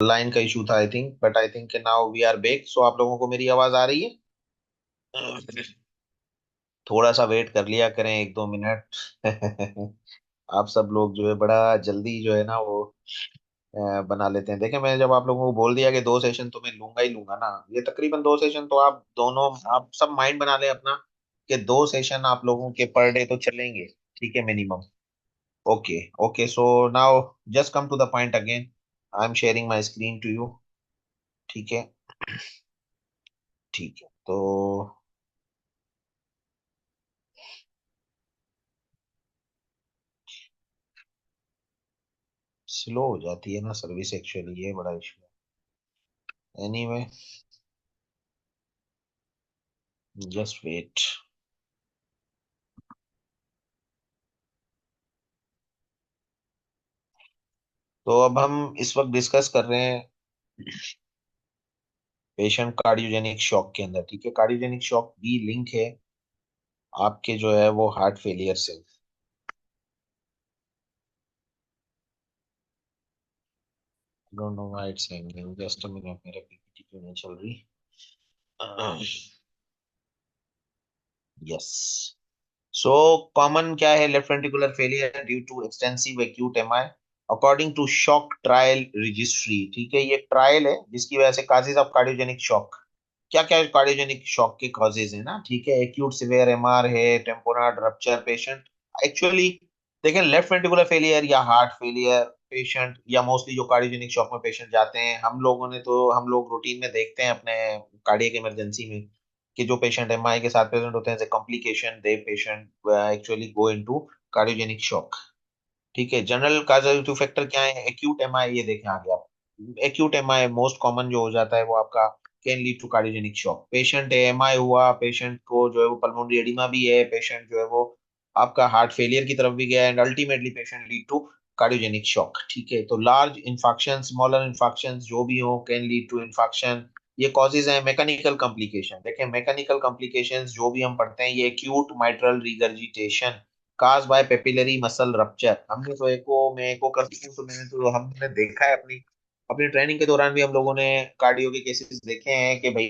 Line का issue था I think, but I think now we are back. So आप लोगों को मेरी आवाज आ रही है? थोड़ा सा वेट कर लिया करें, 1-2 मिनट। आप सब लोग जो है बड़ा जल्दी जो है ना वो बना लेते हैं। देखें, मैं जब आप लोगों को बोल दिया कि 2 सेशन तो मैं लूंगा ही लूंगा ना, ये तकरीबन 2 सेशन तो आप दोनों, आप सब माइंड बना ले अपना कि 2 सेशन आप लोगों के पर डे तो चलेंगे, ठीक है, minimum. Okay. Okay, so now just come to the point again. I am sharing my screen to you. ठीक है। ठीक है, तो स्लो हो जाती है ना सर्विस, एक्चुअली ये बड़ा इशू है। Anyway, just wait. तो अब हम इस वक्त डिस्कस कर रहे हैं पेशेंट कार्डियोजेनिक शॉक के अंदर। ठीक है, कार्डियोजेनिक शॉक भी लिंक है आपके जो है वो हार्ट फेलियर से। Don't know why it's hanging, just a minute, मेरा पीपीटी क्यों नहीं चल रही? यस। सो कॉमन क्या है left ventricular failure due to extensive acute MI according to shock trial registry. ठीक है, ये ट्रायल है जिसकी वजह से काजेज ऑफ कार्डियोजेनिक शॉक, क्या क्या कार्डियोजेनिक शॉक के कॉजेज है ना। ठीक है, एक्यूट सिवियर एमआर है, टेम्पोरार्ड रप्चर पेशेंट। एक्चुअली देखें, लेफ्ट वेंट्रिकुलर फेलियर या हार्ट फेलियर पेशेंट या मोस्टली जो कार्डियोजेनिक शॉक में पेशेंट जाते हैं, हम लोगों ने तो हम लोग रूटीन में देखते हैं अपने कार्डियक इमरजेंसी में कि जो पेशेंट एमआई के साथ प्रेजेंट होते हैं, complication they patient actually go into cardiogenic shock. ठीक है, जनरल काजलिटी फैक्टर क्या है? एक्यूट एमआई, ये देखें आगे आप। एक्यूट एमआई मोस्ट कॉमन जो हो जाता है वो आपका can lead to cardiogenic shock. Patient MI हुआ, पेशेंट को जो है वो पल्मोनरी एडिमा भी है, पेशेंट जो है वो आपका हार्ट फेलियर की तरफ भी गया है, and ultimately patient lead to cardiogenic shock. ठीक है, तो लार्ज इन्फेक्शन, स्मॉलर इन्फेक्शन जो भी हो कैन लीड टू इन्फेक्शन। ये कॉजेज हैं। मैकेनिकल कॉम्प्लिकेशन, देखें मैकेनिकल कॉम्प्लिकेशंस जो भी हम पढ़ते हैं, ये acute mitral regurgitation cause by papillary muscle rupture. हमने तो एको में एको करते हैं, तो मैंने तो हमने देखा है अपनी अपनी ट्रेनिंग के दौरान भी हम लोगों ने कार्डियो के केसेस देखे हैं कि भाई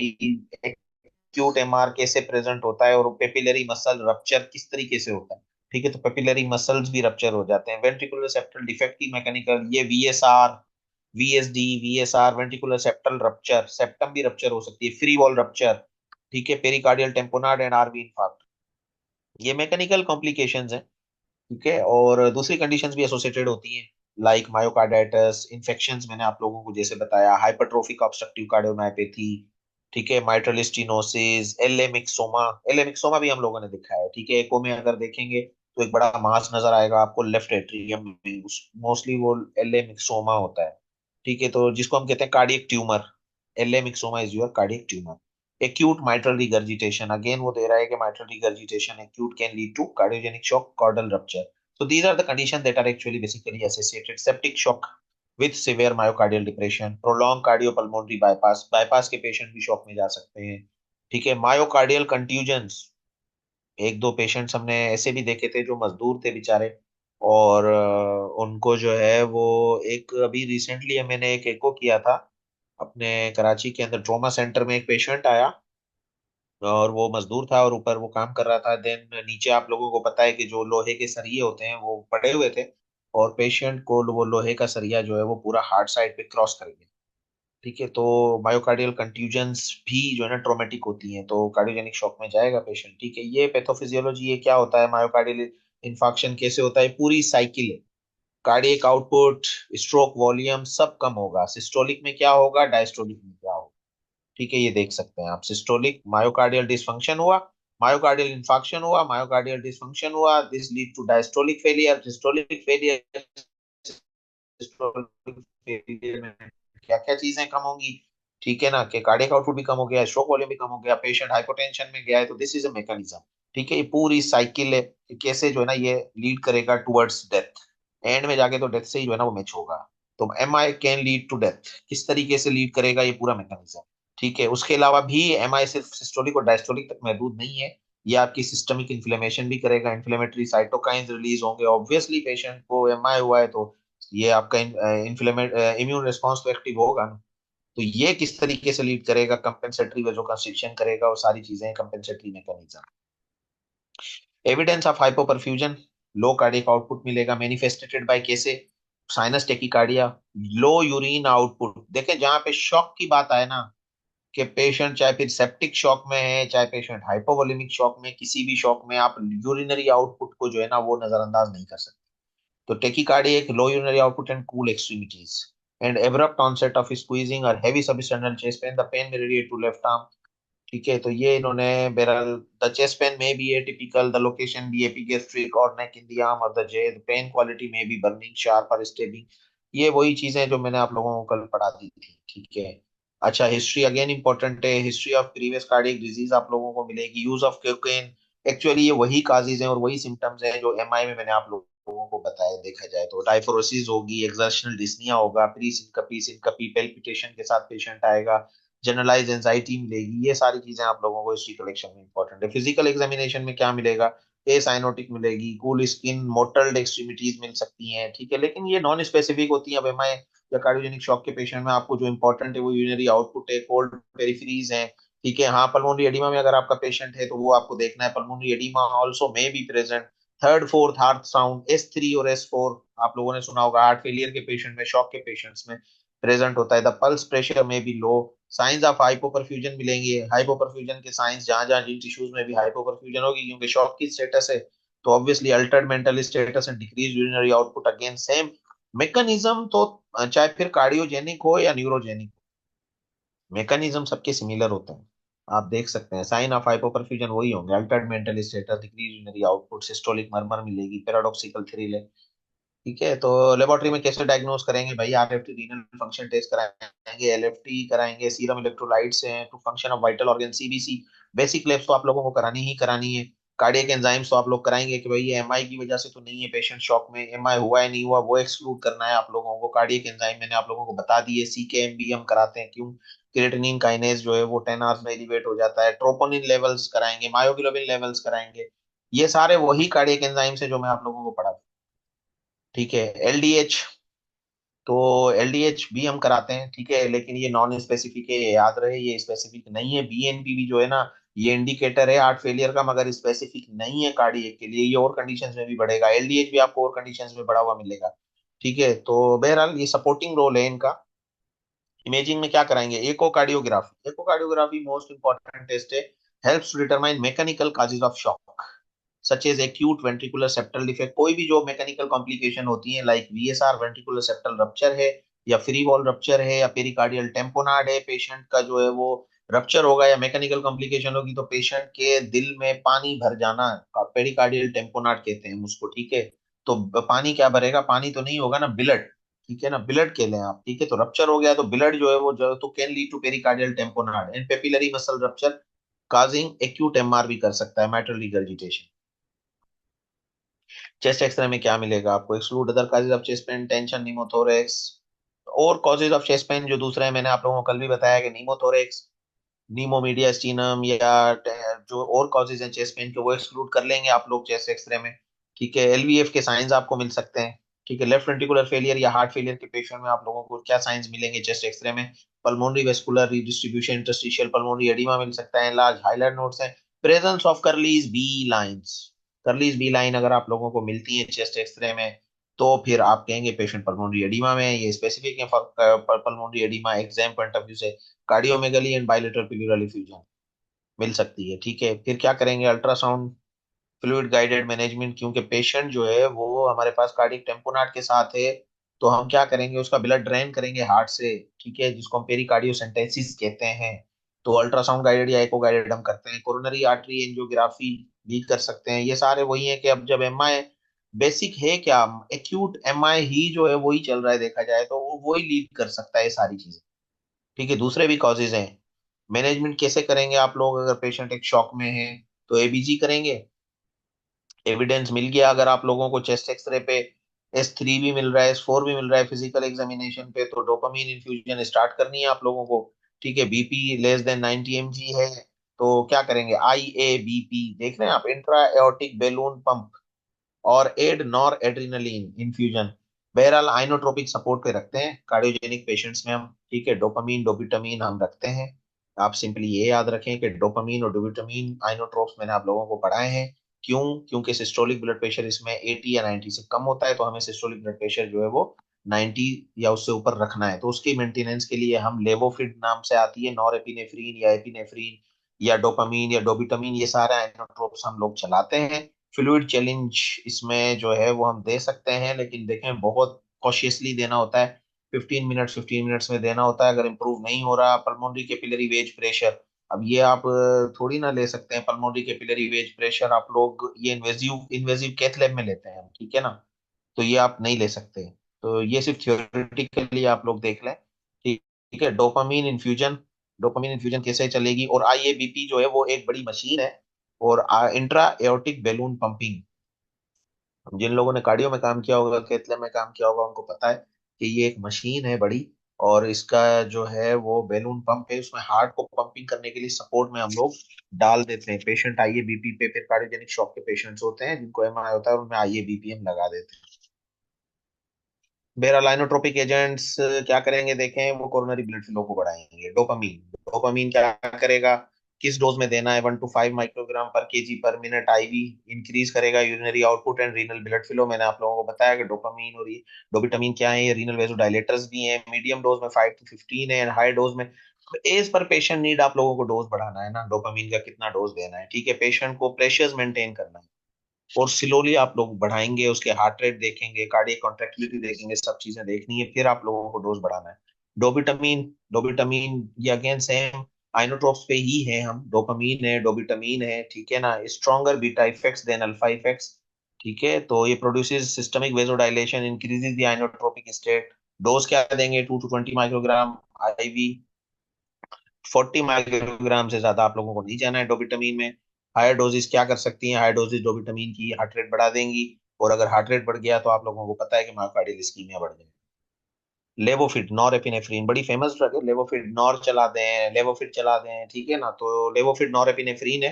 एक्यूट एमआर कैसे प्रेजेंट होता है और पेपिलरी मसल रप्चर किस तरीके से होता है। ठीक है, तो पेपिलरी मसल्स भी रप्चर हो जाते हैं। वेंट्रिकुलर सेप्टल डिफेक्ट की मैकेनिकल, ये VSR, VSD, VSR ventricular septal rupture, septum भी रप्चर हो सकती है, फ्री वॉल रप्चर। ठीक है, पेरिकार्डियल टेम्पोनार्ड एंड आरवी इंफार्क्ट, ये मैकेनिकल कॉम्प्लिकेशंस हैं। ठीक है, और दूसरी कंडीशंस भी एसोसिएटेड होती हैं, लाइक मायोकार्डाइटिस, इन्फेक्शंस मैंने आप लोगों को जैसे बताया, हाइपरट्रोफिक ऑब्स्ट्रक्टिव कार्डियोमायोपैथी। ठीक है, माइट्रल स्टेनोसिस, एलेमिक्सोमा। एलेमिक्सोमा भी हम लोगों ने देखा है। ठीक है, एको में अगर देखेंगे तो एक बड़ा मास नजर आएगा आपको लेफ्ट एट्रियम में, मोस्टली वो एलेमिक्सोमा होता है। ठीक है, तो जिसको हम कहते हैं cardiac tumour, a myxoma is your cardiac tumour. Acute mitral regurgitation, again वो दे रहा है कि mitral regurgitation acute can lead to cardiogenic shock, chordal rupture. So these are the conditions that are actually basically associated. Septic shock with severe myocardial depression, prolonged cardiopulmonary bypass, bypass के patient भी shock में जा सकते हैं। ठीक है, myocardial कंट्यूजन्स, एक दो पेशेंट्स हमने ऐसे भी देखे थे जो मजदूर थे बेचारे, और उनको जो है वो एक अभी रिसेंटली मैंने एक एको किया था अपने कराची के अंदर ट्रोमा सेंटर में। एक पेशेंट आया और वो मजदूर था और ऊपर वो काम कर रहा था, देन नीचे आप लोगों को पता है कि जो लोहे के सरिये होते हैं वो पड़े हुए थे, और पेशेंट को वो लोहे का सरिया जो है वो पूरा हार्ट साइड पे क्रॉस कर गया। ठीक है, तो मायोकार्डियल कंट्यूजन्स भी जो है ना ट्रोमेटिक होती हैं, तो कार्डियोजेनिक शॉक में जाएगा पेशेंट। ठीक है, ये पैथोफिजियोलॉजी, ये क्या होता है मायोकार्डियल इन्फाक्शन कैसे होता है, पूरी साइकिल है। कार्डियक आउटपुट, स्ट्रोक वॉल्यूम सब कम होगा। सिस्टोलिक में क्या होगा, डायस्टोलिक में क्या होगा। ठीक है, ये देख सकते हैं आप, सिस्टोलिक मायोकार्डियल डिसफंक्शन हुआ, मायोकार्डियल इंफाक्शन हुआ, मायोकार्डियल डिसफंक्शन हुआ, this lead to diastolic failure, systolic failure. Systolic failure में क्या क्या चीजें कम होंगी? ठीक है ना, कि कार्डियक आउटपुट भी कम हो गया, स्ट्रोक वॉल्यूम भी कम हो गया, पेशेंट हाइपोटेंशन में गया है, तो दिस इज अ मैकेनिज्म। ठीक है, ये पूरी साइकिल है कि कैसे जो है ना ये लीड करेगा टुवर्ड्स डेथ। एंड में जाके तो डेथ से ही जो है ना वो मैच होगा। तो M I can lead to death, किस तरीके से लीड करेगा, ये पूरा मैकेनिज्म। ठीक है, उसके अलावा भी एमआई सिर्फ सिस्टोलिक और डायस्टोलिक तक महदूद नहीं है, ये आपकी सिस्टमिक इन्फ्लेमेशन भी करेगा, इन्फ्लेमेटरी साइटोकाइंस रिलीज होंगे। ऑब्वियसली पेशेंट को एमआई हुआ है तो ये आपका इन्फ्लेमेट इम्यून रिस्पॉन्स तो एक्टिव होगा ना। तो ये किस तरीके से लीड करेगा, कंपेंसेटरी वेसोकंस्ट्रिक्शन करेगा, और सारी चीजें compensatory mechanism. Evidence of hypoperfusion, low cardiac output मिलेगा, मैनिफेस्टेड बाय कैसे, साइनस टेकिकार्डिया, लो यूरिन आउटपुट। देखें जहां पे शॉक की बात आए ना, कि पेशेंट चाहे फिर सेप्टिक शॉक में है, चाहे पेशेंट हाइपोवोलेमिक शॉक में, किसी भी शॉक में आप यूरिनरी आउटपुट को जो है ना वो नजरअंदाज नहीं कर सकते। तो टेकिकार्डिया एक low urinary output and cool extremities and abrupt onset of squeezing और heavy substantial chest pain, the pain में रेडिएट टू लेफ्ट आर्म। ठीक है, तो ये इन्होंने बहरहाल, द चेस्ट पेन में be a typical, the location be epigastric और नेक इन द आर्म और the jaw, the pain quality में बी बर्निंग शार्प और स्टेबिंग। ये वही चीजें जो मैंने आप लोगों को कल पढ़ा दी थी। ठीक है। अच्छा, हिस्ट्री अगेन इंपॉर्टेंट है, history of previous cardiac disease आप लोगों को मिलेगी, यूज ऑफ कोकेन। एक्चुअली ये वही काजेज हैं और वही सिम्टम्स हैं जो एमआई में मैंने आप लोगों को बताया। देखा जाए तो डायफोरोसिस होगी, एक्सर्शनल डिस्निया होगा, प्री सिनकपी सिनकपी पेल्पिटेशन के साथ पेशेंट आएगा, जनरलाइज एंजाइटी मिलेगी। ये सारी चीजें आप लोगों को हिस्ट्री कलेक्शन में इंपॉर्टेंट है। फिजिकल एग्जामिनेशन में क्या मिलेगा, ए साइनोटिक मिलेगी, कूल स्किन, मोटल्ड एक्सट्रीमिटीज मिल सकती हैं। ठीक है, लेकिन ये नॉन स्पेसिफिक होती है। अब एमआई या कार्डियोजेनिक शॉक के पेशेंट में आपको जो इंपॉर्टेंट है वो यूरिनरी आउटपुट है, कोल्ड पेरिफेरीज है। ठीक है, हाँ, पल्मोनरी एडिमा में अगर आपका पेशेंट है तो वो आपको देखना है, pulmonary oedema also may be present. Third fourth heart sound S3 और S4 आप लोगों ने सुना होगा, हार्ट फेलियर के पेशेंट में, शॉक के पेशेंट्स में प्रेजेंट होता है। द पल्स प्रेशर में भी लो, साइंस ऑफ हाइपोपरफ्यूजन मिलेंगे। हाइपोपरफ्यूजन के साइंस जहां जहां जिन टिश्यूज में भी हाइपोपरफ्यूजन होगी, क्योंकि शॉक की स्टेटस है, तो obviously Altered mental status and decrease urinary output, again same mechanism. तो चाहे फिर कार्डियोजेनिक हो या न्यूरोजेनिक, मैकेनिज्म सबके सिमिलर होते हैं। आप देख सकते हैं साइन ऑफ हाइपोपरफ्यूजन वही होंगे, altered mental status, decrease urinary output, systolic murmur मिलेगी, पैराडॉक्सिकल थ्रिल है। ठीक है, तो लेबोरेटरी में कैसे डायग्नोस करेंगे भाई, आरएफटी रीनल फंक्शन टेस्ट कराएंगे, एलएफटी कराएंगे, सीरम इलेक्ट्रोलाइट्स हैं, to function of vital organ, CBC. Basic labs तो आप लोगों को करानी ही करानी है। कार्डियक एंजाइम्स तो आप लोग कराएंगे कि भाई ये एमआई की वजह से तो नहीं है पेशेंट शॉक में, एमआई हुआ है नहीं हुआ वो एक्सक्लूड करना है आप लोगों को। कार्डियक एंजाइम मैंने आप लोगों को बता दिए, सीकेएमबी हम कराते हैं, क्यों, क्रिएटिनिन काइनेज जो है वो 10 आवर्स में एलिवेट हो जाता है। ट्रोपोनिन लेवल्स कराएंगे, मायोग्लोबिन लेवल्स कराएंगे। ये सारे वही कार्डियक एंजाइम्स है जो मैं आप लोगों को पढ़ा। ठीक है, एलडीएच, तो एलडीएच भी हम कराते हैं। ठीक है, लेकिन ये नॉन स्पेसिफिक है, ये याद रहे, ये स्पेसिफिक नहीं है। बीएनपी भी जो है ना, ये इंडिकेटर है हार्ट फेलियर का, मगर स्पेसिफिक नहीं है कार्डियक के लिए। ये और कंडीशंस में भी बढ़ेगा, एलडीएच भी आपको और कंडीशंस में बढ़ा हुआ मिलेगा। ठीक है, तो बहरहाल ये सपोर्टिंग रोल है इनका। इमेजिंग में क्या कराएंगे, echocardiography. Echocardiography most important test है, helps to determine mechanical causes of shock such as acute ventricular septal defect. कोई भी जो मैकेनिकल कॉम्प्लिकेशन होती है, like VSR, ventricular septal rupture है, या फ्री वॉल रप्चर है, या पेरिकार्डियल टेम्पोनाड है, पेशेंट का जो है वो रप्चर होगा या मैकेनिकल कॉम्प्लिकेशन होगी, तो पेशेंट के दिल में पानी भर जाना, पेरिकार्डियल टेम्पोनाड कहते हैं उसको। ठीक है, तो पानी क्या भरेगा, पानी तो नहीं होगा ना, ब्लड। ठीक है ना, ब्लड के लें आप। ठीक है, तो रप्चर हो गया तो ब्लड जो है वो जो तो can lead to pericardial tamponade and papillary muscle rupture, causing acute MR भी कर सकता है, मैटरल रिगर्जिटेशन। चेस्ट एक्सरे में क्या मिलेगा आपको, exclude other causes of chest pain, tension, pneumothorax. और कॉजेज ऑफ चेस्ट पेन जो दूसरा है, मैंने आप लोगों को कल भी बताया कि निमोथोरेक्स, नीमोमीडिया स्टीनम, या जो और कॉजेज हैं चेस्ट पेन के, वो एक्सक्लूड कर लेंगे आप लोग चेस्ट एक्सरे में। ठीक है, एलवीएफ के साइंस आपको मिल सकते हैं। ठीक है, लेफ्ट वेंट्रिकुलर फेलियर या हार्ट फेलियर के पेशेंट में आप लोगों को क्या साइंस मिलेंगे चेस्ट एक्सरे में, pulmonary vascular redistribution, interstitial pulmonary oedema मिल सकता है, लार्ज हाइलाइट नोट्स हैं, presence of Kerley B lines. Kerley B line अगर आप लोगों को मिलती है चेस्ट एक्सरे में, तो फिर आप कहेंगे पेशेंट पल्मोनरी एडिमा में है। ये स्पेसिफिक है pulmonary oedema exam point of view से। Cardiomegaly and bilateral pleural effusion मिल सकती है। ठीक है, फिर क्या करेंगे, अल्ट्रासाउंड फ्लूइड गाइडेड मैनेजमेंट, क्योंकि पेशेंट जो है वो हमारे पास कार्डियक टेम्पोनाट के साथ है, तो हम क्या करेंगे, उसका ब्लड ड्रेन करेंगे हार्ट से। ठीक है, जिसको हम पेरिकार्डियोसेंटेसिस कहते हैं। तो अल्ट्रासाउंड गाइडेड या एको गाइडेड हम करते हैं। कोरोनरी आर्टरी एंजियोग्राफी भी कर सकते हैं। ये सारे वही है कि अब जब एमआई बेसिक है क्या, एक्यूट एमआई ही जो है वही चल रहा है, देखा जाए तो वो वही लीड कर सकता है सारी चीजें। ठीक है, दूसरे भी कॉजेज हैं। मैनेजमेंट कैसे करेंगे आप लोग, अगर पेशेंट एक शॉक में है तो एबीजी करेंगे। एविडेंस मिल गया अगर आप लोगों को चेस्ट एक्सरे पे, S3 भी मिल रहा है, S4 भी मिल रहा है, फिजिकल एग्जामिनेशन पे, तो डोपामीन इन्फ्यूजन स्टार्ट करनी है आप लोगों को। ठीक है, बीपी लेस देन 90 mg है, तो क्या करेंगे, IABP देख रहे हैं आप, इंट्रा एओर्टिक बैलून पंप, और एड नॉर एड्रिनलिन इन्फ्यूजन। बहरहाल आइनोट्रोपिक सपोर्ट पे रखते हैं कार्डियोजेनिक पेशेंट्स में हम, ठीक है। डोपामीन डोबिटामीन हम रखते हैं। आप सिंपली ये याद रखें कि डोपामीन और डोबिटामीन आइनोट्रोप्स मैंने आप लोगों को पढ़ाए हैं। क्यों? क्योंकि सिस्टोलिक ब्लड प्रेशर इसमें 80 या 90 से कम होता है, तो हमें सिस्टोलिक ब्लड प्रेशर जो है वो 90 या उससे ऊपर रखना है। तो उसकी मेंटेनेंस के लिए हम लेवोफिड नाम से आती है, नॉरएपिनेफ्रिन या एपिनेफ्रिन या डोपामीन या डोबिटामीन, ये सारे आइनोट्रोप्स हम लोग चलाते हैं। फ्लूइड चैलेंज इसमें जो है वो हम दे सकते हैं, लेकिन देखें बहुत कॉशियसली देना होता है। 15 मिनट्स में देना होता है। अगर इंप्रूव नहीं हो रहा, पल्मोनरी कैपिलरी वेज प्रेशर, अब ये आप थोड़ी ना ले सकते हैं। पल्मोनरी कैपिलरी वेज प्रेशर आप लोग ये इन्वेजिव इन्वेजिव कैथ लैब में लेते हैं, ठीक है ना। तो ये आप नहीं ले सकते। तो ये सिर्फ थियोरेटिकली आप लोग देख लें, ठीक ठीक है। डोपामीन इन्फ्यूजन कैसे चलेगी, और आईएबीपी जो है वो एक बड़ी मशीन है। और इंट्रा एओर्टिक बैलून पंपिंग, जिन लोगों ने कार्डियो में काम किया होगा, केथले में काम किया होगा, उनको पता है कि ये एक मशीन है बड़ी। और इसका जो है वो बैलून पंप है, उसमें हार्ट को पंपिंग करने के लिए सपोर्ट में हम लोग डाल देते हैं। पेशेंट आईएबीपी पे, फिर कार्डियोजेनिक शॉक के पेशेंट्स होते हैं जिनको एमआई होता है, उनमें आईएबीपी हम लगा देते हैं। बेरालाइनोट्रोपिक एजेंट्स क्या करेंगे देखें, वो कोरोनरी ब्लड फ्लो को बढ़ाएंगे। डोपामीन डोपामीन क्या करेगा, किस डोज में देना है, 1 to 5 माइक्रोग्राम पर केजी पर मिनट आईवी, इंक्रीज करेगा urinary output and renal blood flow. मैंने आप लोगों को बताया कि डोपामीन और ये डोबिटामीन क्या है, ये रीनल वेसोडाइलेटर्स भी हैं। मीडियम डोज में 5 to 15 है, एंड हाई डोज में एज पर पेशेंट नीड आप लोगों को डोज बढ़ाना है ना, डोपामीन का कितना डोज देना है, ठीक है। पेशेंट को प्रेशर्स मेंटेन करना है, और स्लोली आप लोग बढ़ाएंगे, उसके हार्ट रेट देखेंगे, कार्डियक कॉन्ट्रेक्टिलिटी देखेंगे, सब चीजें देखनी है, फिर आप लोगों को डोज बढ़ाना है। डोबिटामीन डोबिटामीन ये अगेन सेम आइनोट्रोप्स पे ही है हम। डोपामीन है, डोबिटामीन है, ठीक है ना। Stronger beta effects than alpha effects, ठीक है। तो ये produces systemic vasodilation, increases the inotropic state. Dose क्या देंगे, 2 to 20 माइक्रोग्राम आईवी। 40 माइक्रोग्राम से ज्यादा आप लोगों को नहीं जाना है डोबिटामीन में। हायर डोजेस क्या कर सकती हैं, हायर डोजेस डोबिटामीन की हार्ट रेट बढ़ा देंगी, और अगर हार्ट रेट बढ़ गया तो आप लोगों को पता है कि मायोकार्डियल इस्कीमिया बढ़ जाएगी। लेवोफिड नॉर एपिनेफ्रीन बड़ी फेमस ड्रग है। लेवोफिड नॉर चला दें, लेवोफिड चला दें, ठीक है ना। तो लेवोफिड नॉर एपिनेफ्रीन है,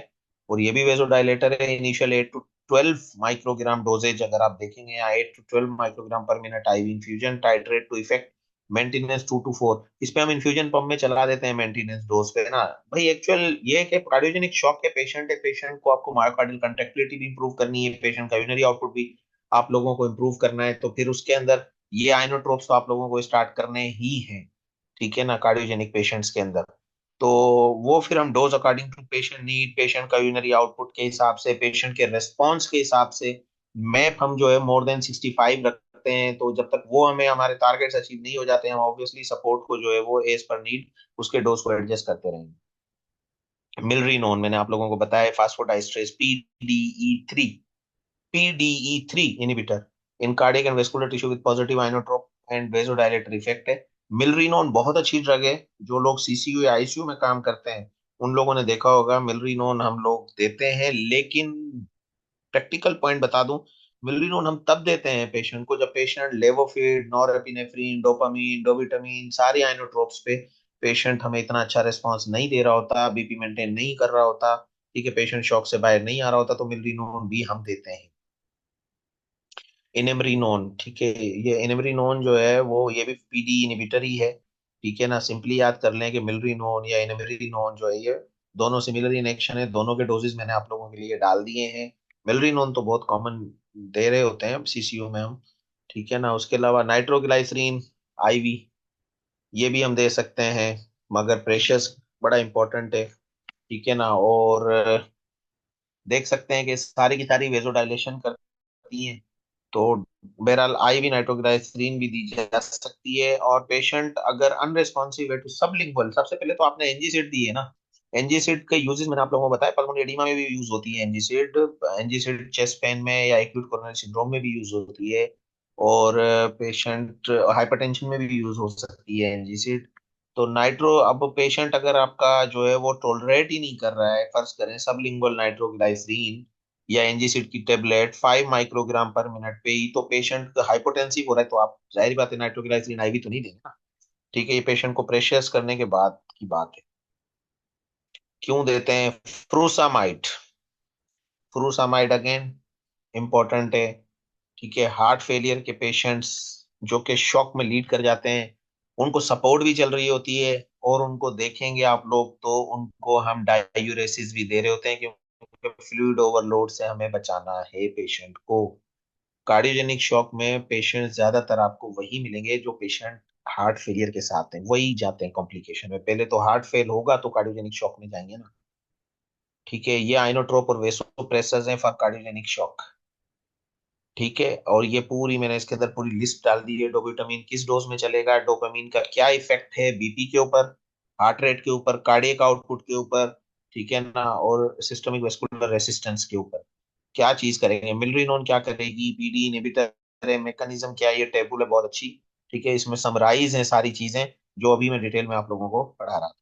और ये भी वेसोडाइलेटर है। इनिशियल 8 to 12 माइक्रोग्राम डोजेज अगर आप देखेंगे, या 8 to 12 microgram per minute IV infusion, titrate to effect, maintenance 2 to 4। इस पे हम इंफ्यूजन पंप में चला देते हैं मेंटेनेंस डोज पे ना। भाई एक्चुअल ये है कि कार्डियोजेनिक शॉक के पेशेंट है, पेशेंट को आपको मायोकार्डियल कंट्रैक्टिलिटी भी इंप्रूव करनी है, पेशेंट का यूरिनरी आउटपुट भी आप लोगों को इंप्रूव करना है, तो फिर उसके अंदर ये आइनोट्रोप्स तो आप लोगों को स्टार्ट करने ही हैं, ठीक है ना, कार्डियोजेनिक पेशेंट्स के अंदर। तो वो फिर हम dose according to patient need, patient का यूरिनरी आउटपुट के हिसाब से, पेशेंट के रेस्पॉन्स के हिसाब से मैप हम जो है मोर देन 65 रखते हैं। तो जब तक वो हमें हमारे टारगेट्स अचीव नहीं हो जाते हैं, हम ऑब्वियसली सपोर्ट को जो है वो एज पर नीड उसके डोज को एडजस्ट करते रहेंगे। मिलरीनोन मैंने आप लोगों को बताया, phosphodiesterase PDE three inhibitor in cardiac and vascular tissue with positive inotrope and vasodilator effect है। मिलरीनोन बहुत अच्छी ड्रग है। जो लोग सीसीयू या आईसीयू में काम करते हैं, उन लोगों ने देखा होगा मिलरीनोन हम लोग देते हैं, लेकिन प्रैक्टिकल पॉइंट बता दूं, मिलरीनोन हम तब देते हैं पेशेंट को जब पेशेंट लेवोफिड, नॉरएपिनेफ्रिन, डोपामीन, डोबिटामीन, सारी आइनोट्रोप्स पे पेशेंट हमें इतना अच्छा रिस्पांस नहीं दे रहा होता, बीपी मेंटेन नहीं कर रहा होता, ठीक है, पेशेंट शॉक से बाहर नहीं आ रहा होता, तो मिलरीनोन भी हम देते हैं। इनेमरीनोन, ठीक है, ये इनेमरीनोन जो है वो ये भी पीडी इनहिबिटर ही है, ठीक है ना। सिंपली याद कर लें कि मिलरीनोन या इनेमरीनोन जो है ये दोनों सिमिलर इन एक्शन है, दोनों के डोजेस मैंने आप लोगों के लिए डाल दिए हैं। मिलरीनोन तो बहुत कॉमन दे रहे होते हैं सीसीयू में हम, ठीक है ना। उसके अलावा नाइट्रोग्लाइसरीन आईवी, ये भी हम दे सकते हैं, मगर प्रेशस बड़ा इंपॉर्टेंट है, ठीक है ना। और देख सकते हैं कि सारी की सारी वेजोडाइलेशन करती हैं। तो बहरहाल आईवी नाइट्रोग्लाइसरीन भी दी जा सकती है। और पेशेंट अगर अनरेस्पॉन्सिव है तो सबलिंगुअल, सबसे पहले तो आपने एनजीसिड दी है ना। एनजीसिड का यूजेस मैंने आप लोगों को बताया, पल्मोनरी एडिमा में भी यूज होती है एनजीसिड। एनजीसिड चेस्ट पेन में या एक्यूट कोरोनरी सिंड्रोम में भी यूज होती है, और पेशेंट हाइपरटेंशन में भी यूज हो सकती है एनजीसिड। तो नाइट्रो, अब पेशेंट अगर आपका जो है वो टॉलरेट ही नहीं कर रहा है, फर्ज करें सबलिंगुअल नाइट्रोग्लाइसरीन या एनजीसिड की टेबलेट 5 माइक्रोग्राम पर मिनट पे ही, तो पेशेंट हाइपोटेंसिव हो रहा है, तो आप जाहिर बात है नाइट्रोग्लाइसरीन आईवी तो नहीं देंगे ना, ठीक है। ये पेशेंट को प्रेशियस करने के बाद की बात है। क्यों देते हैं फ्रूसामाइड, फ्रूसामाइड अगेन इंपॉर्टेंट है, ठीक है। हार्ट फेलियर के पेशेंट्स जो कि शॉक में लीड कर जाते हैं, उनको सपोर्ट भी चल रही होती है, और उनको देखेंगे आप लोग तो उनको हम डायूरेसिस भी दे रहे होते हैं, क्योंकि फ्लूइड ओवरलोड से हमें बचाना है पेशेंट को। कार्डियोजेनिक शॉक में पेशेंट ज्यादातर आपको वही मिलेंगे जो पेशेंट हार्ट फेलियर के साथ हैं, वही जाते हैं कॉम्प्लिकेशन में। पहले तो हार्ट फेल होगा तो कार्डियोजेनिक शॉक में जाएंगे ना। ठीक है, ये आइनोट्रोप और वेसोप्रेसर्स हैं फॉर कार्डियोजेनिक शॉक। ठीक है, और ये पूरी मैंने इसके अंदर पूरी लिस्ट डाल दी है। डोपामिन किस डोज में चलेगा, डोपामिन का क्या इफेक्ट है बीपी के ऊपर, हार्ट रेट के ऊपर, कार्डियक आउटपुट के ऊपर, ठीक है ना, और सिस्टमिक वेस्कुलर रेसिस्टेंस के ऊपर क्या चीज करेंगे। मिलरिनोन क्या करेगी, पीडी इनहिबिटर है, मैकेनिज्म क्या है, ये टेबल है बहुत अच्छी। ठीक है, इसमें समराइज है सारी चीजें जो अभी मैं डिटेल में आप लोगों को पढ़ा रहा था।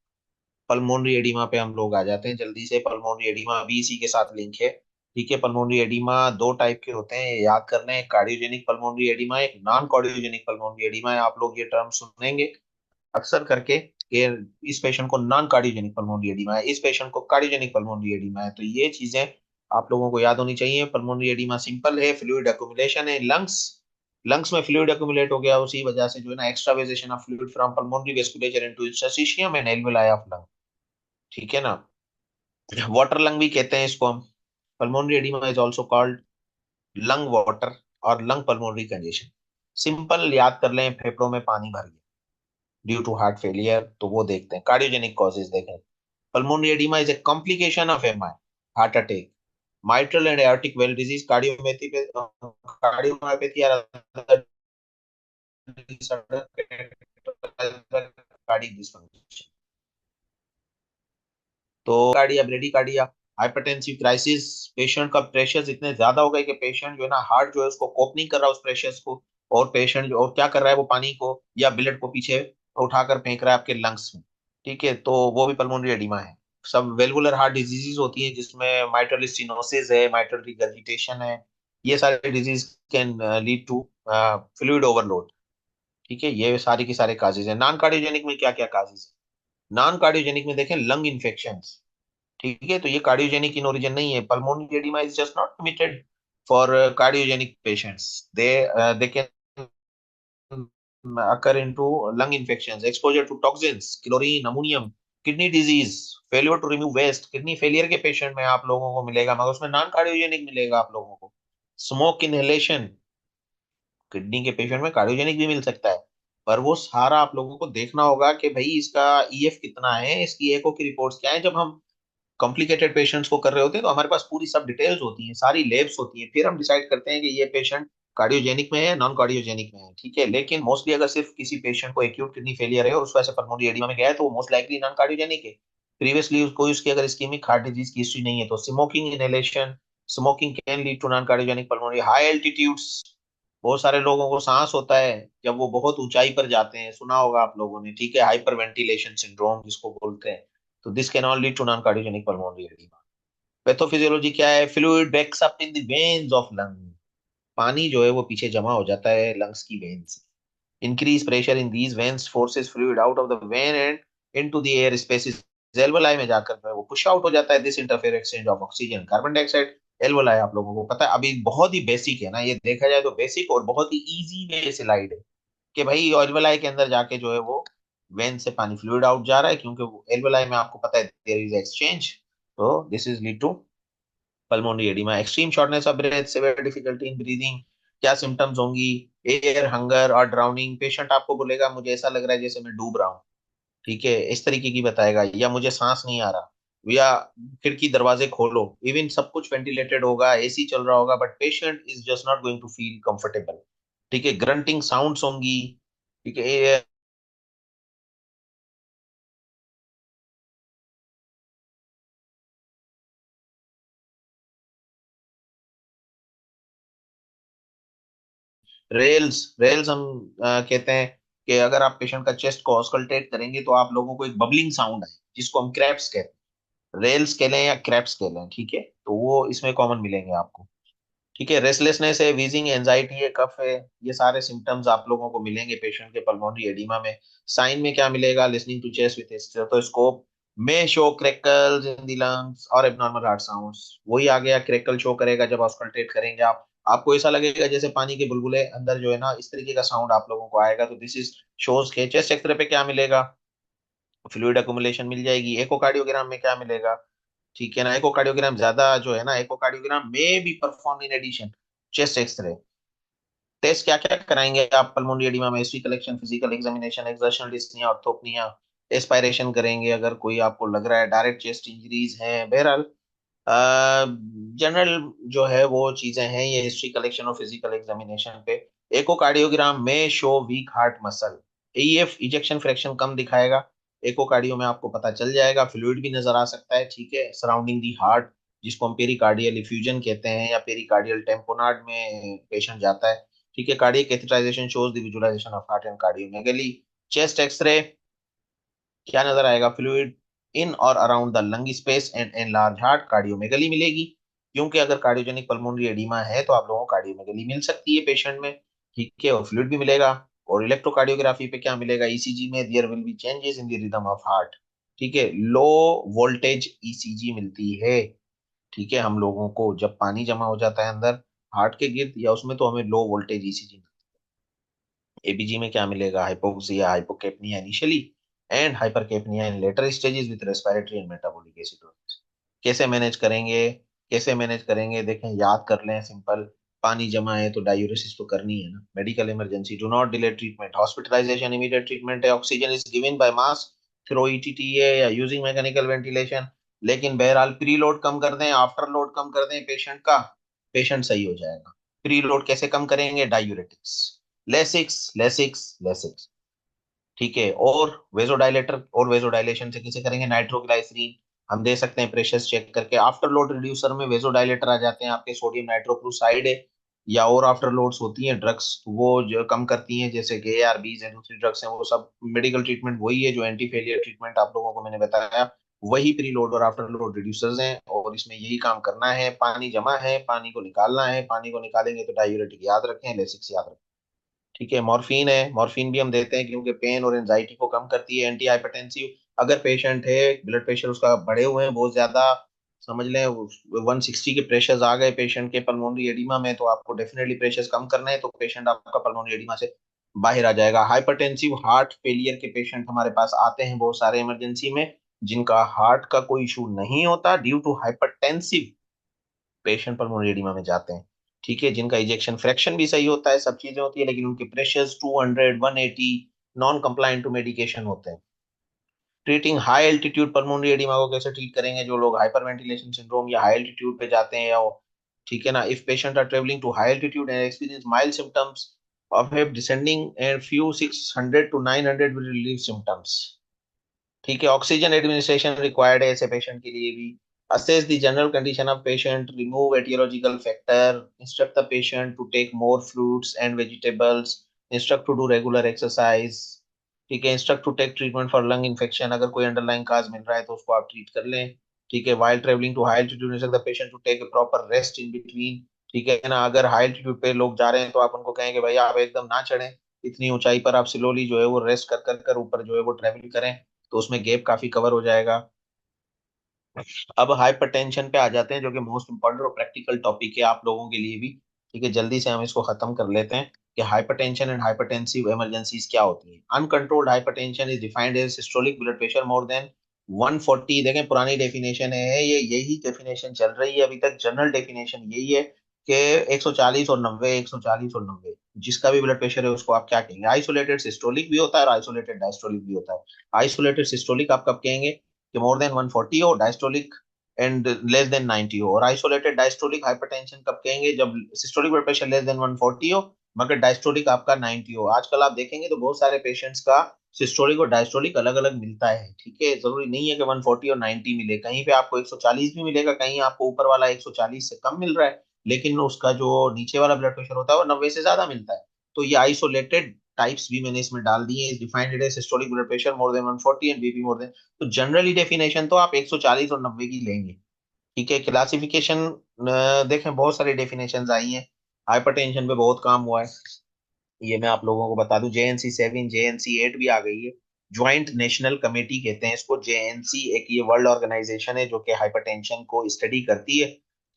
पल्मोनरी एडिमा पे हम लोग आ जाते हैं जल्दी से। पल्मोनरी एडिमा भी इसी के साथ लिंक है। ठीक है, पल्मोनरी एडिमा दो टाइप के होते हैं, ये याद करना है। कार्डियोजेनिक पल्मोनरी एडिमा, एक नॉन कार्डियोजेनिक पल्मोनरी एडिमा है। आप लोग ये टर्म सुनेंगे अक्सर करके कि इस पेशेंट को नॉन कार्डियोजेनिक पल्मोनरी एडिमा है, इस पेशेंट को कार्डियोजेनिक पल्मोनरी एडिमा है। तो ये चीजें आप लोगों को याद होनी चाहिए। पल्मोनरी एडिमा सिंपल है, फ्लूइड एक्युमुलेशन है लंग्स, लंग्स में फ्लूइड एक्युमुलेट हो गया, उसी वजह से जो है ना extravasation of fluid from pulmonary vasculature into interstitium and alveoli of lung. ठीक है ना, वाटर लंग भी कहते हैं इसको हम। Pulmonary oedema is also called lung water और लंग पल्मोनरी कंजेशन। सिंपल याद कर लें, फेफड़ों में पानी भर गया ड्यू टू हार्ट फेलियर, तो वो देखते हैं। कार्डियोजेनिक कॉजेज देखें, pulmonary edema is a complication of MI, heart attack, mitral and aortic valve disease, cardiomyopathy or other disorder, cardiac dysfunction। तो cardia, bradycardia, hypertensive crisis, patient का pressure इतने ज्यादा हो गए कि पेशेंट जो है ना हार्ट जो है उसको कोप नहीं कर रहा उस प्रेशर को, और पेशेंट जो और क्या कर रहा है वो पानी को या ब्लड को पीछे उठाकर फेंक रहा है आपके लंग्स में। ठीक है, तो वो भी पल्मोनरी एडिमा है। सब वेलवुलर हार्ट डिजीजेस होती हैं जिसमें माइट्रल स्टेनोसिस है, माइट्रल रिगर्जिटेशन है, ये सारे disease can lead to fluid overload. ठीक है, ये सारी की सारे काजेज है। नॉन कार्डियोजेनिक में क्या क्या काजेज है, नॉन कार्डियोजेनिक में देखें लंग इन्फेक्शन। ठीक है, तो ये कार्डियोजेनिक इन ओरिजिन नहीं है। Pulmonary oedema is just not limited for cardiogenic patients, they can occur into lung infections, exposure to toxins, chlorine, ammonium, kidney disease, failure to remove waste, kidney failure के patient में आप लोगों को मिलेगा, मगर उसमें नॉन कार्डियोजेनिक मिलेगा आप लोगों को। स्मोक इनहेलेशन, किडनी के पेशेंट में कार्डियोजेनिक भी मिल सकता है, पर वो सारा आप लोगों को देखना होगा कि भाई इसका ईएफ कितना है, इसकी एको की रिपोर्ट्स क्या है। जब हम कॉम्प्लिकेटेड पेशेंट्स को कर रहे होते हैं तो हमारे पास पूरी सब डिटेल्स होती हैं, सारी लेब्स होती हैं, फिर हम डिसाइड करते हैं कि ये पेशेंट कार्डियोजेनिक में है, नॉन कार्डियोजेनिक में है। ठीक है, लेकिन मोस्टली अगर सिर्फ किसी पेशेंट को एक्यूट किडनी फेलियर है और उस वजह से पल्मोनरी एडिमा में गया है तो वो मोस्ट लाइकली नॉन कार्डियोजेनिक है। प्रीवियसली उसको उसकी अगर इस्कीमिक हार्ट डिजीज की हिस्ट्री नहीं है तो smoking inhalation, smoking can lead to non cardiogenic pulmonary. High altitudes, बहुत सारे लोगों को सांस होता है जब वो बहुत ऊंचाई पर जाते हैं, सुना होगा आप लोगों ने। ठीक है, हाइपर वेंटिलेशन सिंड्रोम जिसको बोलते हैं, तो this can all lead to non cardiogenic pulmonary oedema. Pathophysiology क्या है, fluid backs up in the veins of lung, पानी जो है वो पीछे जमा हो जाता है लंग्स की veins. Increase pressure in these veins forces fluid out of the vein and into the air spaces, alveoli में जाकर जो है वो पुश आउट हो जाता है। This interfere exchange of oxygen carbon dioxide, alveoli आप लोगों को पता है। अभी बहुत ही बेसिक है ना, ये देखा जाए तो बेसिक और बहुत ही इजी वे स्लाइड है कि भाई एल्वोलाई के अंदर जाके जो है वो वेन से पानी फ्लूइड आउट जा रहा है, क्योंकि एल्वोलाई में आपको पता है देयर इज एक्सचेंज। तो this is lead to pulmonary oedema. Extreme shortness of breath, severe difficulty in breathing, क्या सिम्टम्स होंगी, एयर हंगर और ड्राउनिंग, पेशेंट आपको बोलेगा मुझे ऐसा लग रहा है जैसे मैं डूब रहा हूँ। ठीक है, इस तरीके की बताएगा, या मुझे सांस नहीं आ रहा, या खिड़की दरवाजे खोलो, इवन सब कुछ वेंटिलेटेड होगा, एसी चल रहा होगा, but patient is just not going to feel comfortable. ठीक है, ग्रंटिंग साउंड्स होंगी। ठीक है, रेल्स, रेल्स हम कहते हैं कि अगर आप पेशेंट का चेस्ट को ऑस्कल्टेट करेंगे तो आप लोगों को एक बबलिंग साउंड है जिसको हम क्रैप्स कहते हैं। रेल्स कह लें या क्रैप्स कह लें, ठीक है, तो वो इसमें कॉमन मिलेंगे आपको। ठीक है, रेस्टलेसनेस है, वीजिंग, एंजाइटी है, कफ है, ये सारे सिम्टम्स आप लोगों को मिलेंगे पेशेंट के पल्मोनरी एडिमा में। साइन में क्या मिलेगा, listening to chest with stethoscope में show crackles in the lungs और एबनॉर्मल हार्ट साउंड्स, वही आ गया, क्रैकल शो करेगा जब ऑस्कल्टेट करेंगे आप। आपको ऐसा लगेगा जैसे पानी के बुलबुले अंदर जो है ना, इस तरीके का साउंड आप लोगों को आएगा। तो दिस इज शोज के चेस्ट एक्सरे पे क्या मिलेगा, फ्लूइड अकुमुलेशन मिल जाएगी। एकोकार्डियोग्राम में क्या मिलेगा, ठीक है ना, एकोकार्डियोग्राम ज्यादा जो है ना, एकोकार्डियोग्राम में भी perform in addition chest x ray. Test क्या क्या कराएंगे आप पल्मोनरी एडिमा में, history collection, physical examination, exertional dyspnoea, orthopnoea, aspiration करेंगे अगर कोई आपको लग रहा है डायरेक्ट चेस्ट इंजरीज हैं। बहरहाल जनरल जो है वो चीजें हैं ये हिस्ट्री कलेक्शन और फिजिकल एग्जामिनेशन पे। एकोकार्डियोग्राम में show weak heart muscle, AEF ejection fraction कम दिखाएगा। एकोकार्डियो में आपको पता चल जाएगा, फ्लूइड भी नजर आ सकता है, ठीक है, सराउंडिंग दी हार्ट, जिसको हम पेरिकार्डियल इफ्यूजन कहते हैं या पेरिकार्डियल टेम्पोनाड में पेशेंट जाता है। ठीक है, cardiac catheterization shows the visualization of heart and cardiomegaly. Chest x-ray क्या नजर आएगा, फ्लूइड इन और around the lung space and enlarge heart, cardiomegaly मिलेगी। क्योंकि अगर कार्डियोजेनिक पल्मोनरी एडिमा है तो आप लोगों को कार्डियोमेगली मिल सकती है पेशेंट में, ठीक है, और फ्लूइड भी मिलेगा। और इलेक्ट्रोकार्डियोग्राफी पे क्या मिलेगा, ईसीजी में there will be changes in the rhythm of heart, ठीक है, लो वोल्टेज ईसीजी मिलती है। ठीक है, हम लोगों को जब पानी जमा हो जाता है अंदर हार्ट के गिर्द या उसमें, तो हमें लो वोल्टेज ईसीजी। एबीजी में क्या मिलेगा, hypoxia, hypocapnia initially and hypercapnia in later stages with respiratory and metabolic acidosis. कैसे मैनेज करेंगे, कैसे मैनेज करेंगे, देखें, याद कर लें सिंपल। पानी जमा है तो डायूरेसिस तो करनी है ना। Medical emergency, do not delay treatment, hospitalization immediate treatment है, oxygen is given by mask through ETTA या यूजिंग मैकेनिकल वेंटिलेशन। लेकिन बहरहाल प्री लोड कम कर दें, आफ्टर लोड कम कर दें पेशेंट का, पेशेंट सही हो जाएगा। प्री लोड कैसे कम करेंगे, डायूरेटिक्स, लेसिक्स लेसिक्स लेसिक्स, ठीक है। और वेजोडाइलेटर और वेजोडाइलेशन से किसे करेंगे, नाइट्रोग्लाइसरीन हम दे सकते हैं प्रेशर चेक करके। आफ्टर लोड रिड्यूसर में वेजोडाइलेटर आ जाते हैं आपके, सोडियम नाइट्रोक्लोराइड है या और आफ्टर लोड्स होती हैं ड्रग्स, वो जो कम करती हैं, जैसे के आरबीज है, दूसरी ड्रग्स हैं, वो सब मेडिकल ट्रीटमेंट वही है जो एंटी फेलियर ट्रीटमेंट आप लोगों को मैंने बताया, वही प्री लोड और आफ्टर लोड रिड्यूसर्स हैं। और इसमें यही काम करना है, पानी जमा है, पानी को निकालना है, पानी को निकालेंगे तो डायूरेटिक याद रखें, लेसिक्स याद रखें। ठीक है, मॉर्फिन है, मॉर्फिन भी हम देते हैं क्योंकि पेन और एंजाइटी को कम करती है, एंटी हाइपरटेंसिव। अगर पेशेंट है ब्लड प्रेशर उसका बढ़े हुए हैं बहुत ज्यादा, समझ लें 160 के प्रेशर्स आ गए पेशेंट के पल्मोनरी एडिमा में, तो आपको डेफिनेटली प्रेशर्स कम करना है, तो पेशेंट आपका पल्मोनरी एडिमा से बाहर आ जाएगा। हाइपरटेंसिव हार्ट फेलियर के पेशेंट हमारे पास आते हैं बहुत सारे इमरजेंसी में, जिनका हार्ट का कोई इशू नहीं होता, due to hypertensive patient pulmonary oedema में जाते हैं। ठीक है, जिनका इजेक्शन फ्रैक्शन भी सही होता है, सब चीजें होती है, लेकिन उनके pressures 200 180 non compliant to medication होते हैं। Treating high altitude pulmonary oedema को कैसे ट्रीट करेंगे, जो लोग हाइपर वेंटिलेशन सिंड्रोम या हाई एल्टीट्यूड पे जाते हैं या ठीक है ना, if patient are travelling to high altitude and experience mild symptoms of have descending and few 600 to 900 will relieve symptoms। ठीक है, ऑक्सीजन एडमिनिस्ट्रेशन रिक्वायर्ड है ऐसे पेशेंट के लिए भी। Assess the general condition of patient, remove aetiological factor, instruct the patient to take more fruits and vegetables, instruct to do regular exercise. ठीक है, instruct to take treatment for lung infection, अगर कोई underline काज मिल रहा है तो उसको आप treat कर लें। ठीक है, while travelling to high altitude instruct the patient to take proper rest in between. ठीक है ना, अगर हाई एल्टीट्यूड पे लोग जा रहे हैं तो आप उनको कहेंगे भाई आप एकदम ना चढ़ें इतनी ऊंचाई पर, आप स्लोली जो है वो रेस्ट कर कर कर ऊपर जो है वो ट्रेवल करें, तो उसमें गैप काफी कवर हो जाएगा। अब हाइपरटेंशन पे आ जाते हैं, जो कि मोस्ट इंपॉर्टेंट और प्रैक्टिकल टॉपिक है आप लोगों के लिए भी। ठीक है, जल्दी से हम इसको खत्म कर लेते हैं कि हाइपरटेंशन एंड हाइपरटेंसिव इमरजेंसीज क्या होती हैं। Uncontrolled hypertension is defined as systolic blood pressure more than 140। देखें पुरानी डेफिनेशन है ये, यही डेफिनेशन चल रही है अभी तक, जनरल डेफिनेशन यही है कि 140 और 90, 140 और 90, जिसका भी ब्लड प्रेशर है उसको आप क्या कहेंगे। आइसोलेटेड सिस्टोलिक भी होता है और आइसोलेटेड डायस्टोलिक भी होता है। आइसोलेटेड सिस्टोलिक आप कब कहेंगे, कि मोर देन 140 हो, डायस्टोलिक एंड लेस देन 90 हो। और आइसोलेटेड डायस्टोलिक हाइपरटेंशन कब कहेंगे, जब systolic blood pressure less than 140 हो मगर डायस्टोलिक आपका 90 हो। आजकल आप देखेंगे तो बहुत सारे पेशेंट्स का सिस्टोलिक और डायस्टोलिक अलग अलग मिलता है। ठीक है, जरूरी नहीं है कि 140 और 90 मिले, कहीं पे आपको 140 भी मिलेगा, कहीं आपको ऊपर वाला 140 से कम मिल रहा है, लेकिन उसका जो नीचे वाला ब्लड प्रेशर होता है वो 90 से ज्यादा मिलता है। तो ये आइसोलेटेड टाइप्स भी मैंने इसमें डाल दिए हैं। Defined as systolic blood pressure more than 140 and BP more than, तो जनरली डेफिनेशन तो आप 140 और 90 की लेंगे। ठीक है, क्लासिफिकेशन देखें बहुत सारी डेफिनेशंस आई हैं, हाइपरटेंशन पे बहुत काम हुआ है, ये मैं आप लोगों को बता दूं, JNC 7 JNC 8 भी आ गई है। ज्वाइंट नेशनल कमेटी कहते हैं इसको, JNC एक ये वर्ल्ड ऑर्गेनाइजेशन है जो कि हाइपरटेंशन को स्टडी करती है।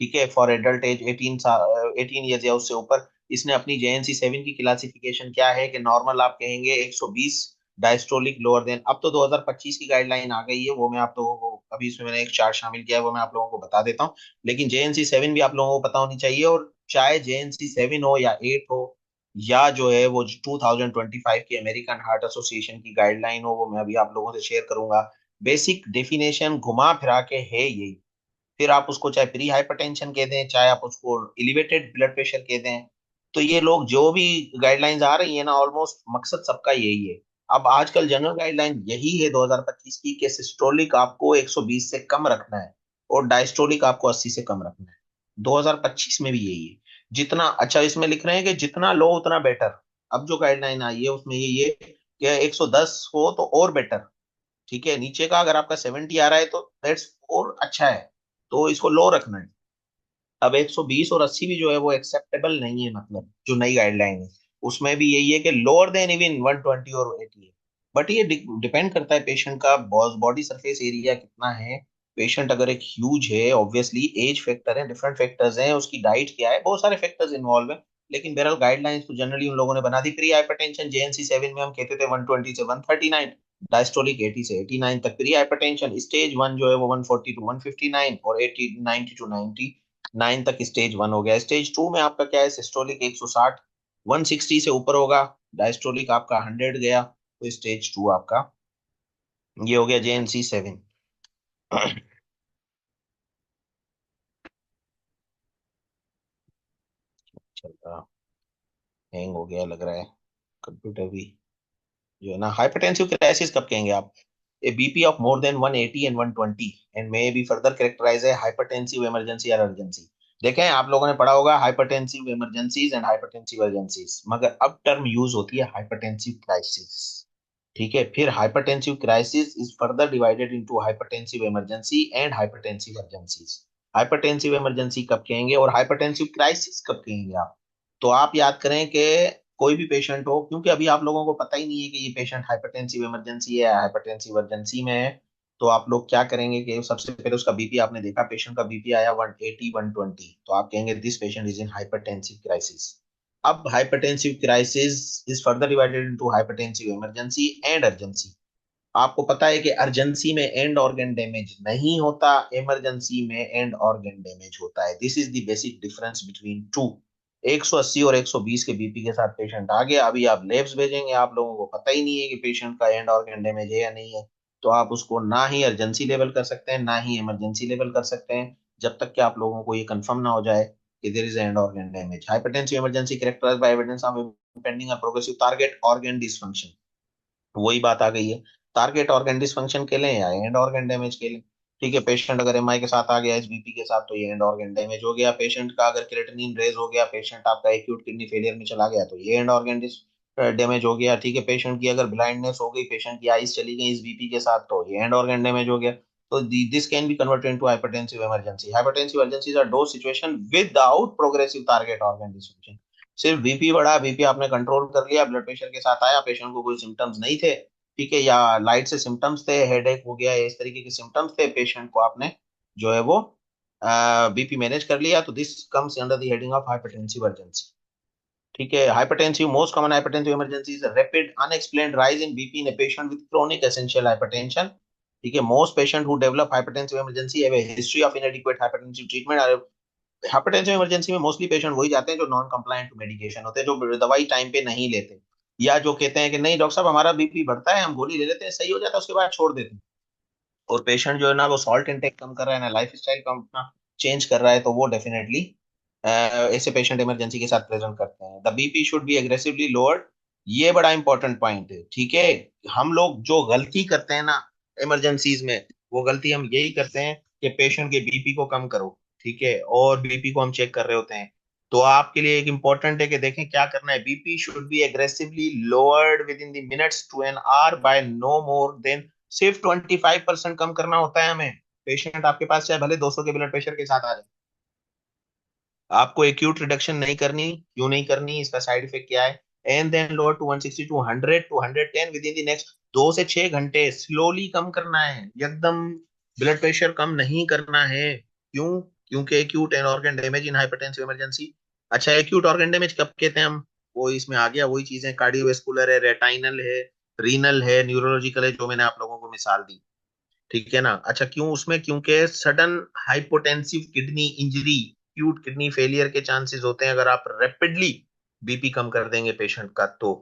ठीक है, फॉर एडल्ट एज 18 ईयर्स या उससे ऊपर। इसने अपनी JNC-7 की क्लासिफिकेशन क्या है कि नॉर्मल आप कहेंगे 120, डायस्टोलिक लोअर देन। अब तो 2025 की गाइडलाइन आ गई है, वो मैं आप लोगों को अभी इसमें मैंने एक चार्ट शामिल किया है, वो मैं आप लोगों को बता देता हूँ। लेकिन JNC-7 भी आप लोगों को पता होनी चाहिए, और चाहे JNC-7 हो या 8 हो, या जो है वो 2025 की अमेरिकन हार्ट एसोसिएशन की गाइडलाइन हो, वो मैं अभी आप लोगों से शेयर करूंगा। बेसिक डेफिनेशन घुमा फिरा के है यही। फिर आप उसको चाहे प्री हाइपरटेंशन कह दें, चाहे आप उसको एलिवेटेड ब्लड प्रेशर कह दें, तो ये लोग जो भी गाइडलाइंस आ रही है ना, ऑलमोस्ट मकसद सबका यही है। अब आजकल जनरल गाइडलाइन यही है 2025 की, कि सिस्टोलिक आपको 120 से कम रखना है और डायस्टोलिक आपको 80 से कम रखना है। 2025 में भी यही है। जितना अच्छा इसमें लिख रहे हैं कि जितना लो उतना बेटर। अब जो गाइडलाइन आई है उसमें ये कि 110 हो तो और बेटर। ठीक है, नीचे का अगर आपका 70 आ रहा है तो दैट्स और अच्छा है, तो इसको लो रखना है। अब 120 और 80 भी जो है वो एक्सेप्टेबल नहीं है, मतलब जो नई गाइडलाइन है उसमें भी यही है कि लोअर देन इवन 120 और 80 है। बट ये डिपेंड करता है पेशेंट का बॉडी सरफेस एरिया कितना है। पेशेंट अगर एक ह्यूज है, ऑब्वियसली एज फैक्टर है, डिफरेंट फैक्टर्स हैं, उसकी डाइट क्या है, बहुत सारे फैक्टर्स इन्वॉल्व है। लेकिन बहरहाल गाइडलाइंस तो जनरली उन लोगों ने बना दी। प्री हाइपरटेंशन JNC-7 में हम कहते थे 120 से 139, डायस्टोलिक 80 से 89 तक प्री हाइपरटेंशन। स्टेज 1 जो है वो 140 टू 159, और 80 90 टू 99 तक स्टेज 1 हो गया। स्टेज 2 में आपका क्या है, सिस्टोलिक 160, 160 से ऊपर होगा, डायस्टोलिक आपका 100 गया, तो स्टेज 2 आपका ये हो गया JNC-7। चल रहा, हैंग हो गया लग रहा है कंप्यूटर भी, जो है ना। हाइपरटेंसिव क्राइसिस कब कहेंगे आप? A BP of more than 180 and 120 and may be further characterize है हाइपरटेंसिव इमरजेंसी या अर्जेंसी। देखें, आप लोगों ने पढ़ा होगा hypertensive emergencies and hypertensive urgencies, मगर अब टर्म यूज होती है हाइपरटेंसिव क्राइसिस। ठीक है, फिर hypertensive crisis is further divided into hypertensive emergency and hypertensive urgencies. Hypertensive emergency कब कहेंगे और हाइपरटेंसिव क्राइसिस कब कहेंगे आप? तो आप याद करें कि कोई भी पेशेंट हो, क्योंकि अभी आप लोगों को पता ही नहीं है कि ये पेशेंट हाइपरटेंसिव इमरजेंसी है या हाइपरटेंसिव अर्जेंसी में है, तो आप लोग क्या करेंगे कि सबसे पहले उसका बीपी आपने देखा, पेशेंट का बीपी आया 180 120, तो आप कहेंगे this patient is in hypertensive crisis. अब hypertensive crisis is further divided into hypertensive emergency and urgency. आपको पता है कि अर्जेंसी में एंड ऑर्गन डैमेज नहीं होता, इमरजेंसी में एंड ऑर्गन डैमेज होता है। This is the basic difference between two. 180 और 120 के बीपी के साथ पेशेंट आ गया, अभी आप लेब्स भेजेंगे, आप लोगों को पता ही नहीं है कि पेशेंट का एंड ऑर्गन डैमेज है या नहीं है, तो आप उसको ना ही अर्जेंसी लेवल कर सकते हैं ना ही इमरजेंसी लेवल कर सकते हैं, जब तक कि आप लोगों को ये कंफर्म ना हो जाए कि there is end organ damage. Hypertensive emergency characterized by evidence of impending और प्रोग्रेसिव टारगेट ऑर्गन डिसफंक्शन। वही बात आ गई है, टारगेट ऑर्गन डिसफंक्शन के लिए या एंड ऑर्गन डैमेज के लिए। ठीक है, पेशेंट अगर एमआई के साथ आ गया एसबीपी के साथ, तो ये एंड ऑर्गन डैमेज हो गया। पेशेंट का अगर क्रेटिनिन रेज हो गया, पेशेंट आपका एक्यूट किडनी फेलियर में चला गया, तो ये एंड ऑर्गन डैमेज हो गया। ठीक है, पेशेंट की अगर ब्लाइंडनेस हो गई, पेशेंट की आईज चली गई इस बीपी के साथ, तो ये एंड ऑर्गन डैमेज हो गया। तो this can be converted into hypertensive emergency. Hypertensive emergencies are दो situation without progressive target organ dysfunction. सिर्फ बीपी बढ़ा, बीपी आपने कंट्रोल कर लिया, ब्लड प्रेशर के साथ आया, पेशेंट को कोई सिम्टम्स नहीं थे, ठीक है, या लाइट से सिम्टम्स थे, हेडेक हो गया, इस तरीके के सिम्टम्स थे, पेशेंट को आपने जो है वो बीपी मैनेज कर लिया, तो this comes under the heading of hypertensive emergency. ठीक है, hypertensive most common hypertensive emergency is rapid unexplained rise in BP in a patient with chronic essential hypertension. ठीक है, most patient who develop hypertensive emergency have a history of इनएडिक्वेट hypertensive treatment. Hypertensive emergency में mostly patient वही जाते हैं जो non compliant to medication होते हैं, जो दवाई टाइम पे नहीं लेते, या जो कहते हैं कि नहीं डॉक्टर साहब हमारा बीपी बढ़ता है, हम गोली ले लेते हैं, सही हो जाता है, उसके बाद छोड़ देते हैं। और पेशेंट जो है ना वो सॉल्ट इंटेक कम कर रहा है ना लाइफ स्टाइल कम अपना चेंज कर रहा है, तो वो डेफिनेटली ऐसे पेशेंट इमरजेंसी के साथ प्रेजेंट करते हैं। The BP should be aggressively lowered. ये बड़ा इंपॉर्टेंट पॉइंट है। ठीक है, हम लोग जो गलती करते हैं ना इमरजेंसीज में, वो गलती हम यही करते हैं कि पेशेंट के बीपी को कम करो, ठीक है, और बीपी को हम चेक कर रहे होते हैं। तो आपके लिए एक इंपॉर्टेंट है कि देखें क्या करना है। BP should be aggressively lowered within the minutes to an hour by no more than, सिर्फ 25% कम करना होता है हमें। पेशेंट आपके पास चाहे भले 200 के ब्लड प्रेशर के साथ आ जाए, आपको एक्यूट रिडक्शन नहीं करनी। क्यों नहीं करनी, इसका साइड इफेक्ट क्या है? And then lower to 160 to 100 to 110 within the next 2 से 6 घंटे, स्लोली कम करना है एकदम। ब्लड प्रेशर कम नहीं करना है। क्यों? क्योंकि acute and organ damage in hypertensive emergency. अच्छा, एक्यूट ऑर्गन डैमेज कब कहते हैं हम? वो इसमें आ गया वही चीजें, कार्डियोवेस्कुलर है, रेटाइनल है, रीनल है, न्यूरोलॉजिकल है, जो मैंने आप लोगों को मिसाल दी। ठीक है ना? अच्छा, क्यों उसमें? क्योंकि sudden hypotensive kidney injury, acute kidney failure के चांसेस होते हैं अगर आप रैपिडली बीपी कम कर देंगे पेशेंट का तो।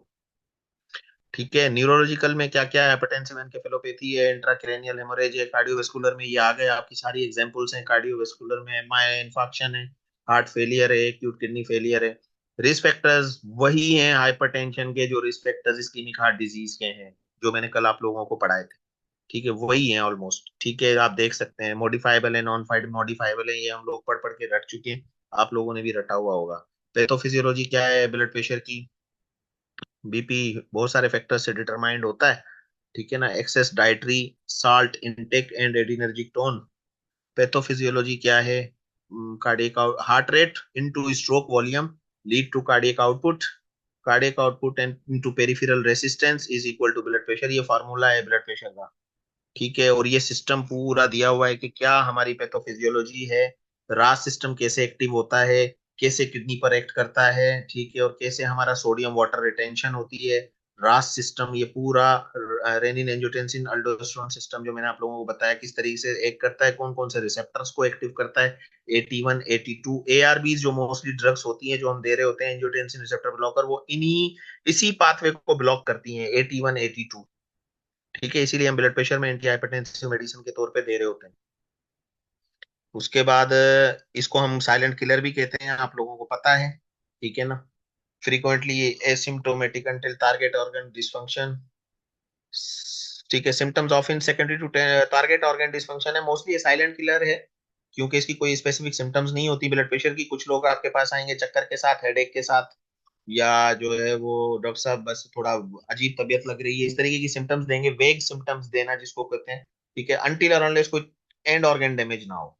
ठीक है, न्यूरोलॉजिकल में क्या क्या है? हाइपरटेंसिव एनकेफेलोपैथी है, इंट्राक्रैनियल हेमोरेज है, कार्डियोवास्कुलर में ये आ गए आपकी सारी एग्जांपल्स हैं। कार्डियोवास्कुलर में एमआई इन्फार्क्शन है, हार्ट फेलियर है, एक्यूट किडनी फेलियर है। रिस्क फैक्टर्स वही हैं हाइपरटेंशन के जो risk factors ischaemic heart disease के हैं, जो मैंने कल आप लोगों को पढ़ाए थे। ठीक है, वही है ऑलमोस्ट। ठीक है, आप देख सकते हैं मॉडिफाइबल है, नॉन मॉडिफाइबल है, ये हम लोग पढ़ पढ़ के रट चुके हैं। आप लोगों ने भी रटा हुआ होगा। पैथोफिजियोलॉजी क्या है ब्लड प्रेशर की? बीपी बहुत सारे फैक्टर से डिटरमाइंड होता है। ठीक है ना? Excess dietary salt intake and adrenergic tone. Pathophysiology क्या है? Cardiac heart rate into stroke volume lead to cardiac output. Cardiac output and into peripheral resistance is equal to blood pressure. ये formula है blood pressure का। ठीक है, और ये system पूरा दिया हुआ है कि क्या हमारी पैथोफिजियोलॉजी है, रास सिस्टम कैसे एक्टिव होता है, कैसे किडनी पर एक्ट करता है। ठीक है, और कैसे हमारा सोडियम वाटर रिटेंशन होती है। रास सिस्टम ये पूरा, रेनिन एंजियोटेंसिन अल्डोस्टेरोन सिस्टम जो मैंने आप लोगों को बताया किस तरीके से एक्ट करता है, कौन कौन से रिसेप्टर्स को एक्टिव करता है। AT1 AT2 ARBs जो मोस्टली ड्रग्स होती हैं जो हम दे रहे होते हैं एंजियोटेंसिन रिसेप्टर ब्लॉकर, वो इन्हीं इसी पाथवे को ब्लॉक करती हैं, AT1 AT2। ठीक है, इसीलिए हम ब्लड प्रेशर में एंटी हाइपरटेंसिव मेडिसिन के तौर पे दे रहे होते हैं। उसके बाद इसको हम साइलेंट किलर भी कहते हैं, आप लोगों को पता है। ठीक है ना? Frequently asymptomatic until target organ dysfunction. ठीक है, symptoms of in secondary to target organ dysfunction है, मोस्टली ये साइलेंट किलर है क्योंकि इसकी कोई स्पेसिफिक सिम्टम्स नहीं होती ब्लड प्रेशर की। कुछ लोग आपके पास आएंगे चक्कर के साथ, हेडेक के साथ, या जो है वो डॉक्टर साहब बस थोड़ा अजीब तबीयत लग रही है, इस तरीके की सिम्टम्स देंगे, वेग सिम्टम्स देना जिसको कहते हैं। ठीक है, अनटिल और अनलेस कोई एंड ऑर्गन डैमेज ना हो।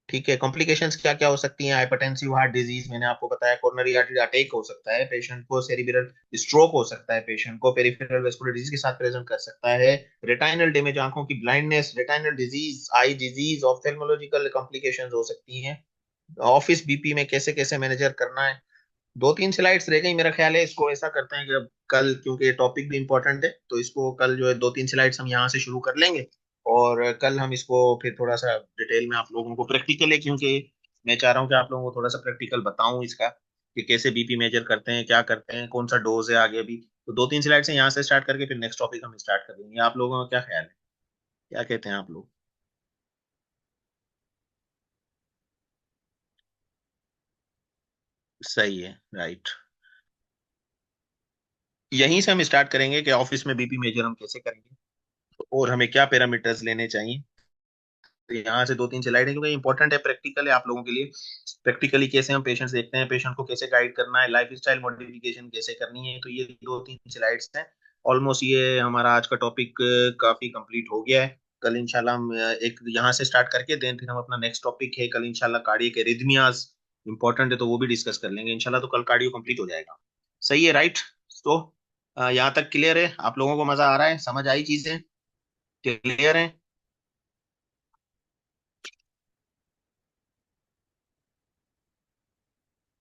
ठीक है, कॉम्प्लिकेशंस क्या क्या हो सकती हैं? हाइपरटेंसिव हार्ट डिजीज मैंने आपको बताया, कोरोनरी आर्टरी अटैक हो सकता है पेशेंट को, सेरिब्रल स्ट्रोक हो सकता है पेशेंट को, पेरिफेरल वेस्कुलर डिजीज के साथ प्रेजेंट कर सकता है, रेटाइनल डैमेज आंखों की blindness, retinal disease, eye disease, ophthalmological complications हो सकती हैं। ऑफिस बीपी में कैसे कैसे मैनेजर करना है। दो तीन स्लाइड्स रह गई मेरा ख्याल है, इसको ऐसा करते हैं कि अब कल, क्योंकि टॉपिक भी इंपॉर्टेंट है, तो इसको कल जो है दो तीन स्लाइड्स हम यहाँ से शुरू कर लेंगे। और कल हम इसको फिर थोड़ा सा डिटेल में आप लोगों को प्रैक्टिकल है, क्योंकि मैं चाह रहा हूँ कि आप लोगों को थोड़ा सा प्रैक्टिकल बताऊं इसका, कि कैसे बीपी मेजर करते हैं, क्या करते हैं, कौन सा डोज है आगे भी। तो दो तीन स्लाइड से यहाँ से स्टार्ट करके फिर नेक्स्ट टॉपिक हम स्टार्ट कर देंगे। आप लोगों का क्या ख्याल है? क्या कहते हैं आप लोग? सही है, राइट। यहीं से हम स्टार्ट करेंगे कि ऑफिस में बीपी मेजर हम कैसे करेंगे और हमें क्या पैरामीटर्स लेने चाहिए। तो यहाँ से दो तीन स्लाइड है क्योंकि इंपॉर्टेंट है, प्रैक्टिकल है आप लोगों के लिए। प्रैक्टिकली कैसे हम पेशेंट्स देखते हैं, पेशेंट को कैसे गाइड करना है, लाइफ स्टाइल मॉडिफिकेशन कैसे करनी है, तो ये दो तीन स्लाइड्स हैं। ऑलमोस्ट ये हमारा आज का टॉपिक काफी कंप्लीट हो गया है। कल इंशाल्लाह हम एक यहाँ से स्टार्ट करके देन फिर हम अपना नेक्स्ट टॉपिक है कल इंशाल्लाह कार्डियक एरिथमियाज, इंपॉर्टेंट है तो वो भी डिस्कस कर लेंगे इंशाल्लाह। तो कल कार्डियो कंप्लीट हो जाएगा। सही है, राइट। तो यहाँ तक क्लियर है? आप लोगों को मजा आ रहा है? समझ आई चीजें? क्लियर है?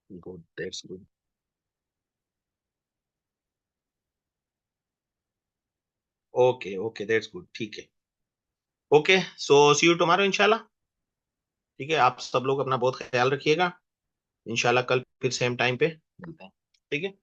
Good, that's good. Okay okay, that's good, ठीक है। Okay, so see you tomorrow इंशाल्लाह। ठीक है, आप सब लोग अपना बहुत ख्याल रखिएगा। इंशाल्लाह कल फिर सेम टाइम पे मिलते हैं। ठीक है।